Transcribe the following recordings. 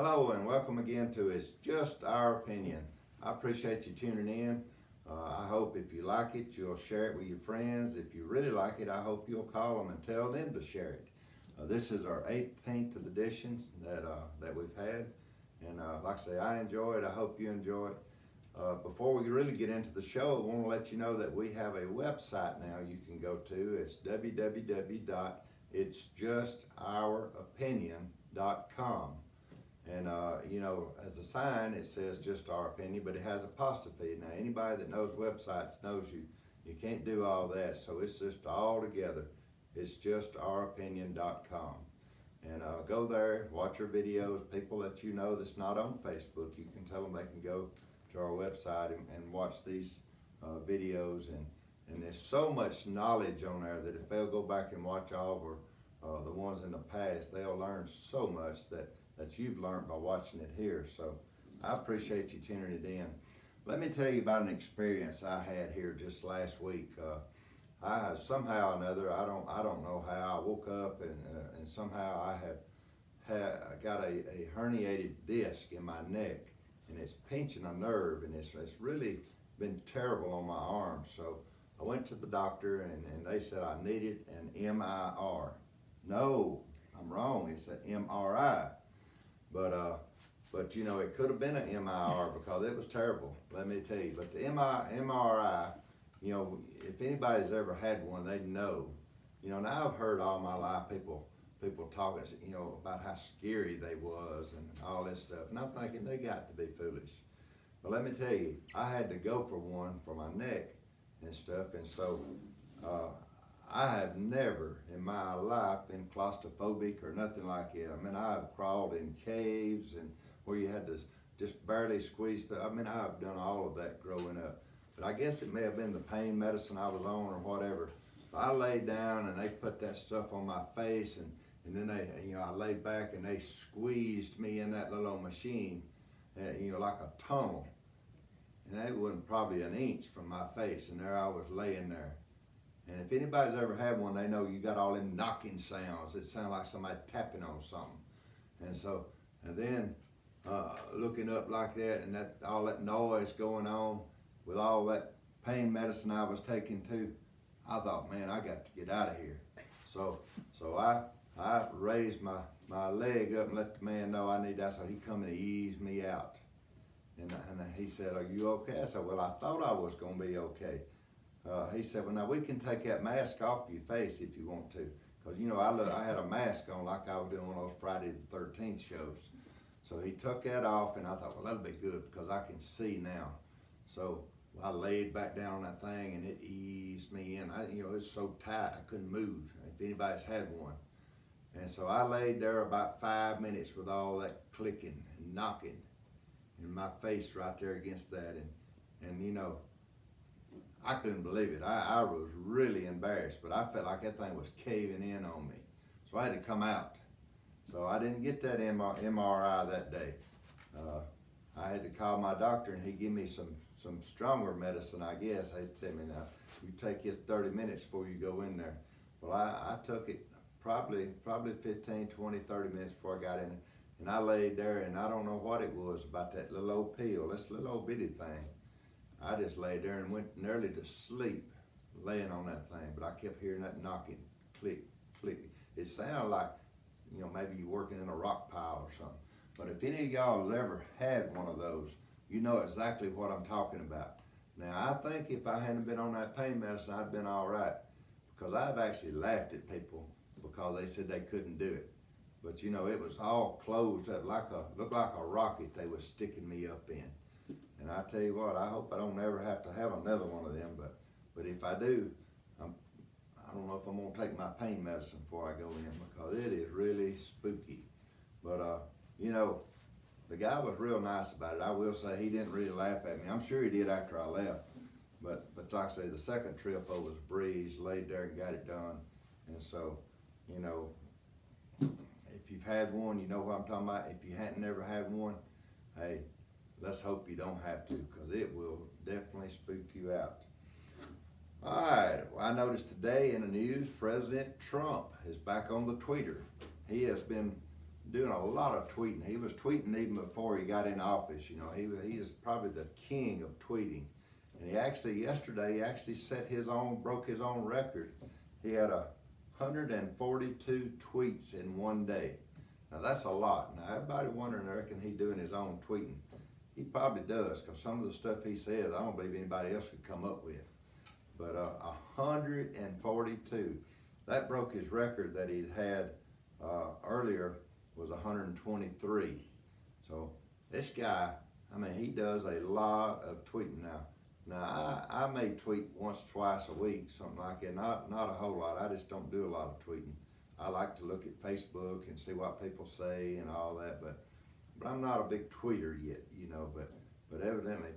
Hello and welcome again to It's Just Our Opinion. I appreciate you tuning in. I hope if you like it, you'll share it with your friends. If you really like it, I hope you'll call them and tell them to share it. This is our 18th of editions that we've had. And like I say, I enjoy it. I hope you enjoy it. Before we really get into the show, I want to let you know that we have a website now you can go to. It's www.itsjustouropinion.com. And as a sign, it says just our opinion, but it has apostrophe. Now, anybody that knows websites knows you can't do all that, so it's just all together. It's just ouropinion.com. And go there, watch our videos. People that you know that's not on Facebook, you can tell them they can go to our website and watch these videos. And there's so much knowledge on there that if they'll go back and watch all of the ones in the past, they'll learn so much that you've learned by watching it here. So I appreciate you tuning it in. Let me tell you about an experience I had here just last week. I somehow or another, I don't know how, I woke up and somehow I got a herniated disc in my neck, and it's pinching a nerve, and it's really been terrible on my arm. So I went to the doctor and they said I needed an MIR. No, I'm wrong, it's an MRI. But it could have been an MIR because it was terrible, let me tell you. But the MRI, if anybody's ever had one, they know. Now I've heard all my life people talking, about how scary they was and all this stuff. And I'm thinking they got to be foolish. But let me tell you, I had to go for one for my neck and stuff. And so I have never in my life been claustrophobic or nothing like it. I mean, I've crawled in caves and where you had to just barely squeeze through. I mean, I've done all of that growing up. But I guess it may have been the pain medicine I was on or whatever. I laid down and they put that stuff on my face, and then I laid back and they squeezed me in that little machine, like a tunnel. And that wasn't probably an inch from my face, and there I was laying there. And if anybody's ever had one, they know you got all them knocking sounds. It sounded like somebody tapping on something. And then looking up like that, and all that noise going on with all that pain medicine I was taking too, I thought, man, I got to get out of here. So I raised my leg up and let the man know I need that. So he come and eased me out. And he said, "Are you okay?" I said, "Well, I thought I was going to be okay." He said, "Well, now we can take that mask off your face if you want to." Because, I had a mask on like I was doing one of those Friday the 13th shows. So he took that off, and I thought, well, that'll be good because I can see now. So I laid back down on that thing, and it eased me in. It was so tight I couldn't move, if anybody's had one. And so I laid there about 5 minutes with all that clicking and knocking in my face right there against that. And I couldn't believe it. I was really embarrassed, but I felt like that thing was caving in on me. So I had to come out. So I didn't get that MRI that day. I had to call my doctor, and he gave me some stronger medicine, I guess. He said, now, you take this 30 minutes before you go in there. Well, I took it probably 15, 20, 30 minutes before I got in. And I laid there, and I don't know what it was about that little old pill, this little old bitty thing. I just laid there and went nearly to sleep laying on that thing, but I kept hearing that knocking, click, click. It sounded like, maybe you're working in a rock pile or something. But if any of y'all has ever had one of those, you know exactly what I'm talking about. Now, I think if I hadn't been on that pain medicine, I'd been all right, because I've actually laughed at people because they said they couldn't do it. But it was all closed up, looked like a rocket they was sticking me up in. And I tell you what, I hope I don't ever have to have another one of them. But if I do, I don't know if I'm gonna take my pain medicine before I go in, because it is really spooky. But the guy was real nice about it. I will say he didn't really laugh at me. I'm sure he did after I left. But like I say, the second trip I was a breeze, laid there and got it done. And so, if you've had one, you know what I'm talking about. If you hadn't never had one, hey, let's hope you don't have to, because it will definitely spook you out. All right, well, I noticed today in the news, President Trump is back on the tweeter. He has been doing a lot of tweeting. He was tweeting even before he got in office. You know, he is probably the king of tweeting. And yesterday, he actually broke his own record. He had 142 tweets in one day. Now that's a lot. Now everybody wondering, I reckon he doing his own tweeting. He probably does, because some of the stuff he says, I don't believe anybody else could come up with. But 142. That broke his record that he'd had earlier was 123. So this guy, I mean, he does a lot of tweeting now. Now I may tweet once, twice a week, something like that. Not a whole lot. I just don't do a lot of tweeting. I like to look at Facebook and see what people say and all that, but I'm not a big tweeter yet, you know. But evidently,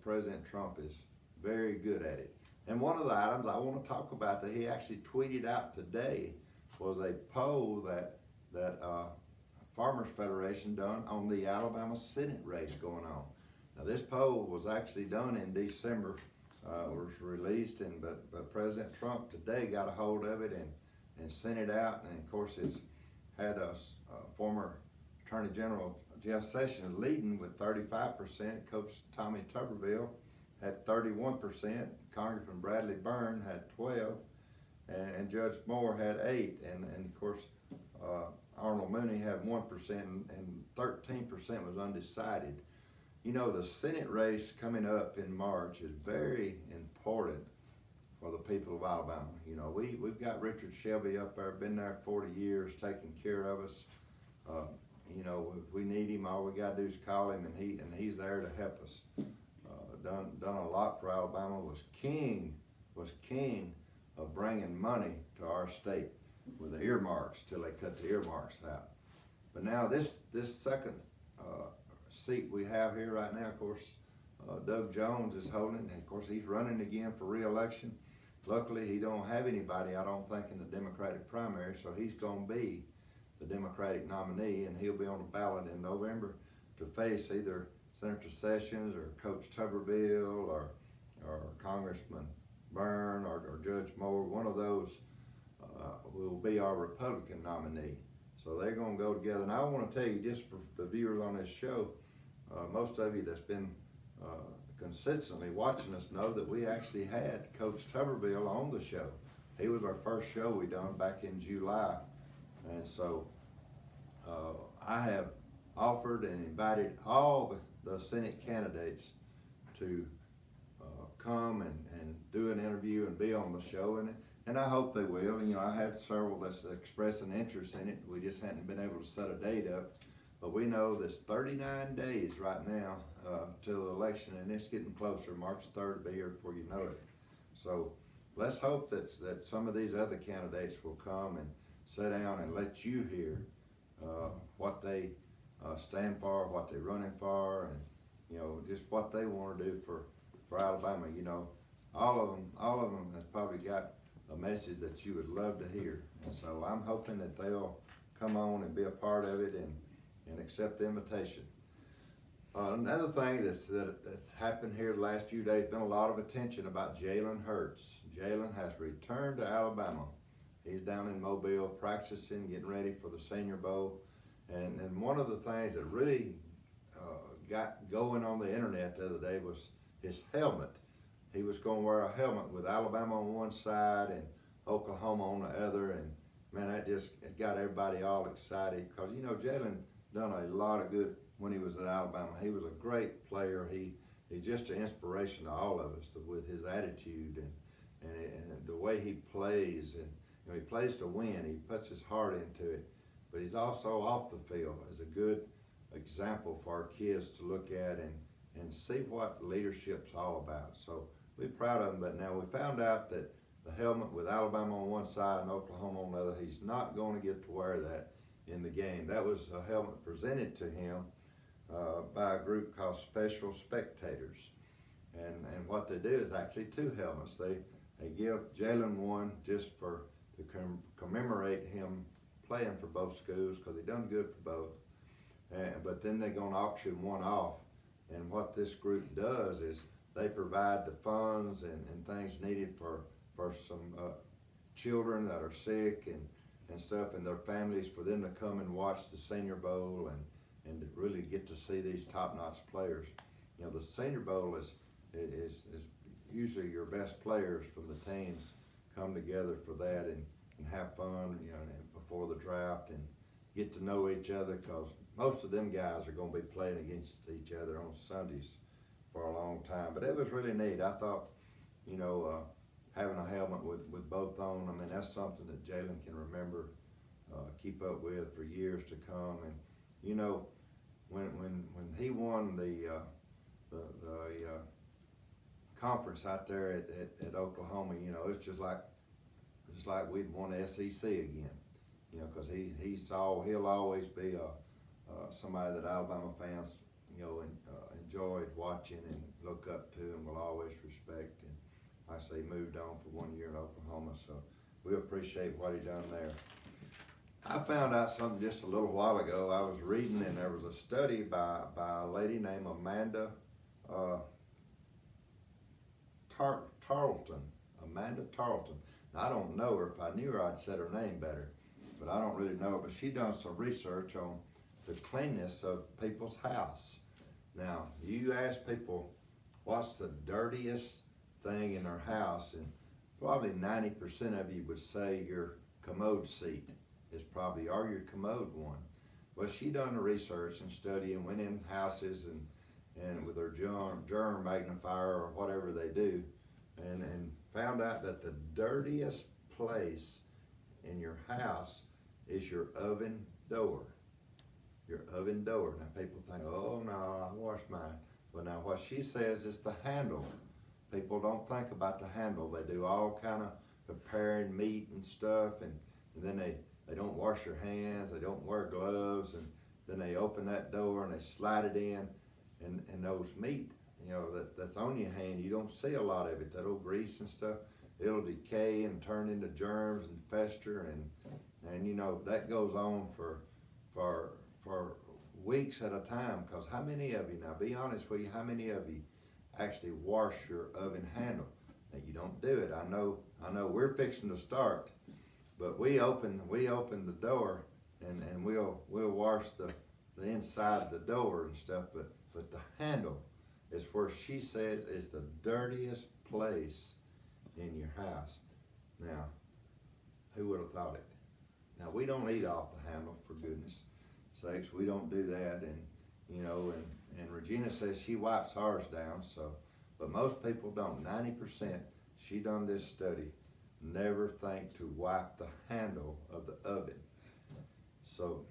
President Trump is very good at it. And one of the items I want to talk about that he actually tweeted out today was a poll that Farmers Federation done on the Alabama Senate race going on. Now this poll was actually done in December, was released, but President Trump today got a hold of it and sent it out. And of course it's had former Attorney General Jeff Sessions leading with 35%. Coach Tommy Tuberville had 31%. Congressman Bradley Byrne had 12%. And Judge Moore had 8%. And of course, Arnold Mooney had 1%, and 13% was undecided. You know, the Senate race coming up in March is very important for the people of Alabama. You know, we've got Richard Shelby up there, been there 40 years, taking care of us. You know, if we need him, all we got to do is call him, and he's there to help us. Done a lot for Alabama. Was king of bringing money to our state with the earmarks till they cut the earmarks out. But now this second seat we have here right now, of course, Doug Jones is holding, and of course he's running again for re-election. Luckily, he don't have anybody, I don't think, in the Democratic primary, so he's going to be the Democratic nominee, and he'll be on the ballot in November to face either Senator Sessions or Coach Tuberville or Congressman Byrne or Judge Moore. One of those will be our Republican nominee. So they're going to go together. And I want to tell you, just for the viewers on this show, most of you that's been consistently watching us know that we actually had Coach Tuberville on the show. He was our first show we done back in July. And so I have offered and invited all the Senate candidates to come and do an interview and be on the show, and I hope they will. You know, I have several that's expressing interest in it. We just hadn't been able to set a date up, but we know there's 39 days right now till the election, and it's getting closer. March 3rd will be here before you know it. So let's hope that some of these other candidates will come and sit down and let you hear what they stand for, what they're running for, and you know, just what they want to do for Alabama. You know, all of them has probably got a message that you would love to hear, and so I'm hoping that they'll come on and be a part of it and accept the invitation. Another thing that happened here the last few days, been a lot of attention about Jalen Hurts. Jalen has returned to Alabama. He's down in Mobile practicing, getting ready for the Senior Bowl. And one of the things that really got going on the internet the other day was his helmet. He was going to wear a helmet with Alabama on one side and Oklahoma on the other. And man, it got everybody all excited, because you know, Jalen done a lot of good when he was at Alabama. He was a great player. He's just an inspiration to all of us with his attitude and the way he plays. And you know, he plays to win. He puts his heart into it. But he's also off the field as a good example for our kids to look at and see what leadership's all about. So we're proud of him. But now we found out that the helmet with Alabama on one side and Oklahoma on the other, he's not going to get to wear that in the game. That was a helmet presented to him by a group called Special Spectators. And what they do is actually two helmets. They give Jalen one just to commemorate him playing for both schools, because he done good for both. But then they're going to auction one off. And what this group does is they provide the funds and things needed for some children that are sick, and stuff, and their families, for them to come and watch the Senior Bowl and to really get to see these top-notch players. You know, the Senior Bowl is usually your best players from the teams come together for that and have fun, you know, before the draft and get to know each other, because most of them guys are going to be playing against each other on Sundays for a long time. But it was really neat. I thought, you know, having a helmet with both on, I mean, that's something that Jalen can remember, keep up with for years to come. And, you know, when he won the conference out there at Oklahoma, you know, it's just like we'd won the SEC again, you know, because he'll always be somebody that Alabama fans, you know, enjoyed watching and look up to and will always respect. And like I say, he moved on for 1 year in Oklahoma, so we appreciate what he done there. I found out something just a little while ago. I was reading, and there was a study by a lady named Amanda Tarleton. Amanda Tarleton. Now, I don't know her. If I knew her, I'd said her name better, but I don't really know her. But she done some research on the cleanness of people's house. Now, you ask people, what's the dirtiest thing in their house, and probably 90% of you would say your commode seat is probably, or your commode one. Well, she done the research and study and went in houses and with her germ magnifier or whatever they do, and found out that the dirtiest place in your house is your oven door. Your oven door. Now people think, oh no, I wash mine. Well, now what she says is the handle. People don't think about the handle. They do all kind of preparing meat and stuff, and then they don't wash their hands, they don't wear gloves, and then they open that door and they slide it in, and those meat, you know, that's on your hand, you don't see a lot of it. That old grease and stuff, it'll decay and turn into germs and fester, and you know, that goes on for weeks at a time. Because how many of you, now be honest with you, how many of you actually wash your oven handle? Now, you don't do it. I know we're fixing to start, but we open the door and we'll wash the inside of the door and stuff, but the handle is where she says is the dirtiest place in your house. Now, who would have thought it? Now, we don't eat off the handle, for goodness sakes. We don't do that, and you know, and Regina says she wipes ours down, so, but most people don't. 90%, she done this study, never think to wipe the handle of the oven. So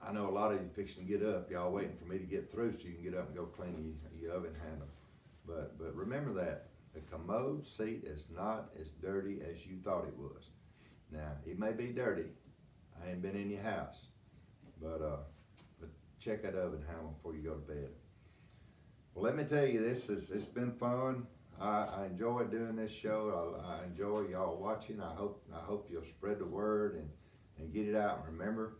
I know a lot of you fixing to get up, y'all waiting for me to get through so you can get up and go clean your oven handle. But remember that the commode seat is not as dirty as you thought it was. Now, it may be dirty. I ain't been in your house, but check that oven handle before you go to bed. Well, let me tell you, it's been fun. I enjoy doing this show. I enjoy y'all watching. I hope you'll spread the word and get it out. And remember,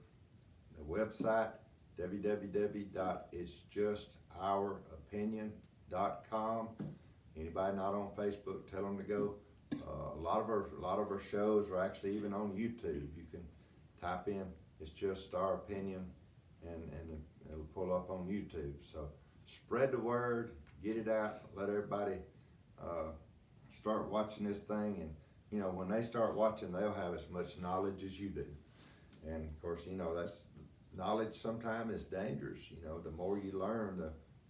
the website, www.itsjustouropinion.com. Anybody not on Facebook, tell them to go. A lot of our shows are actually even on YouTube. You can type in "It's Just Our Opinion" and it'll pull up on YouTube. So spread the word, get it out, let everybody start watching this thing. And you know, when they start watching, they'll have as much knowledge as you do. And of course, you know, that's knowledge sometimes is dangerous. You know, the more you learn,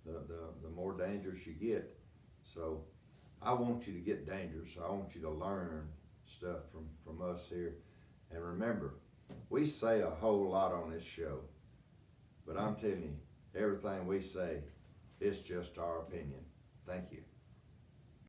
the more dangerous you get. So I want you to get dangerous. I want you to learn stuff from us here. And remember, we say a whole lot on this show, but I'm telling you, everything we say, it's just our opinion. Thank you.